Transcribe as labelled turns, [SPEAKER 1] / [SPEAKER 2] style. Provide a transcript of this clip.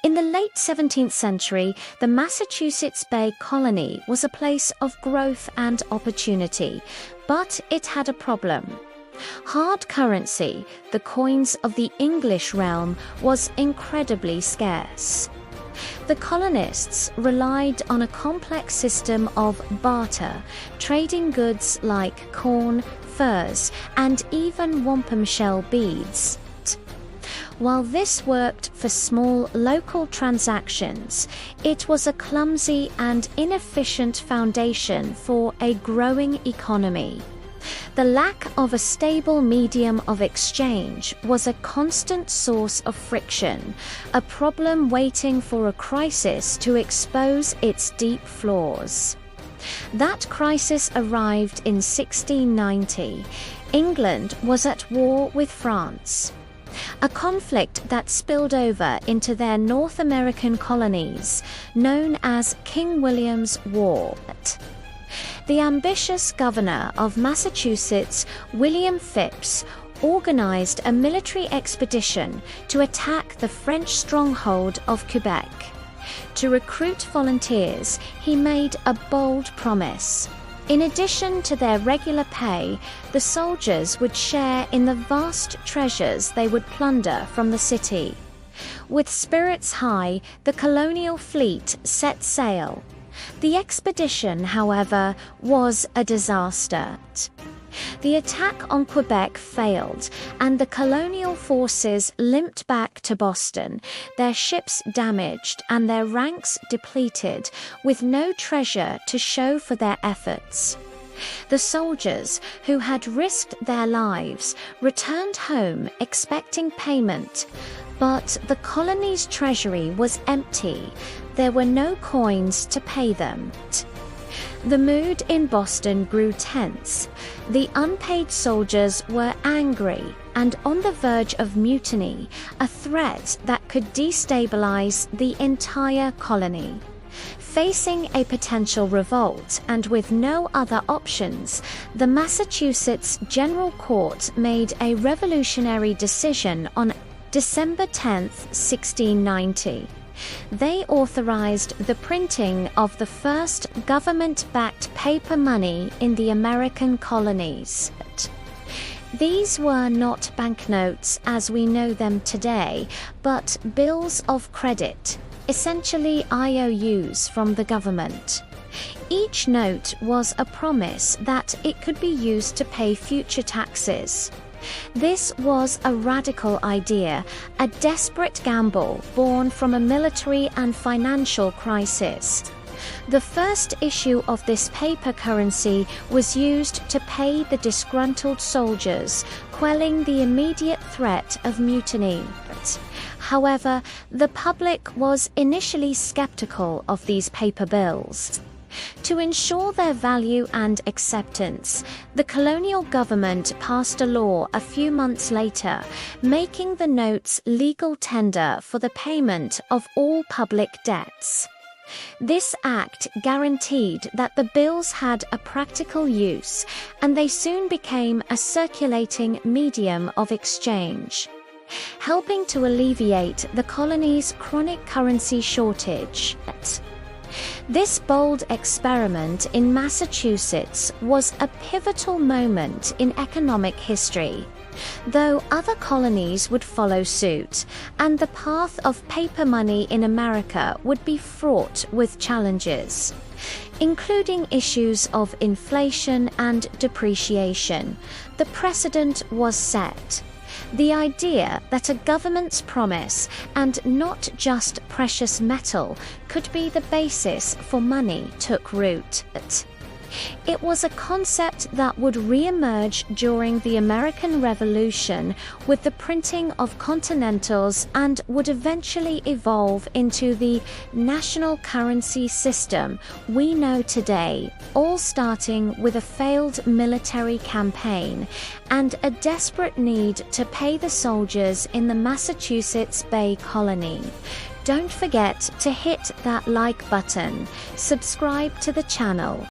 [SPEAKER 1] In the late 17th century, the Massachusetts Bay Colony was a place of growth and opportunity, but it had a problem. Hard currency, the coins of the English realm, was incredibly scarce. The colonists relied on a complex system of barter, trading goods like corn, furs, and even wampum shell beads. While this worked for small local transactions, it was a clumsy and inefficient foundation for a growing economy. The lack of a stable medium of exchange was a constant source of friction, a problem waiting for a crisis to expose its deep flaws. That crisis arrived in 1690. England was at war with France. A conflict that spilled over into their North American colonies, known as King William's War. The ambitious governor of Massachusetts, William Phips, organized a military expedition to attack the French stronghold of Quebec. To recruit volunteers, he made a bold promise. In addition to their regular pay, the soldiers would share in the vast treasures they would plunder from the city. With spirits high, the colonial fleet set sail. The expedition, however, was a disaster. The attack on Quebec failed, and the colonial forces limped back to Boston, their ships damaged and their ranks depleted, with no treasure to show for their efforts. The soldiers, who had risked their lives, returned home expecting payment, but the colony's treasury was empty. There were no coins to pay them. The mood in Boston grew tense. The unpaid soldiers were angry and on the verge of mutiny, a threat that could destabilize the entire colony. Facing a potential revolt and with no other options, the Massachusetts General Court made a revolutionary decision on December 10, 1690. They authorized the printing of the first government-backed paper money in the American colonies. These were not banknotes as we know them today, but bills of credit, essentially IOUs from the government. Each note was a promise that it could be used to pay future taxes. This was a radical idea, a desperate gamble born from a military and financial crisis. The first issue of this paper currency was used to pay the disgruntled soldiers, quelling the immediate threat of mutiny. However, the public was initially skeptical of these paper bills. To ensure their value and acceptance, the colonial government passed a law a few months later, making the notes legal tender for the payment of all public debts. This act guaranteed that the bills had a practical use, and they soon became a circulating medium of exchange, helping to alleviate the colony's chronic currency shortage. This bold experiment in Massachusetts was a pivotal moment in economic history, though other colonies would follow suit, and the path of paper money in America would be fraught with challenges, including issues of inflation and depreciation. The precedent was set. The idea that a government's promise, and not just precious metal, could be the basis for money took root. It was a concept that would re-emerge during the American Revolution with the printing of Continentals and would eventually evolve into the national currency system we know today, all starting with a failed military campaign and a desperate need to pay the soldiers in the Massachusetts Bay Colony. Don't forget to hit that like button, subscribe to the channel,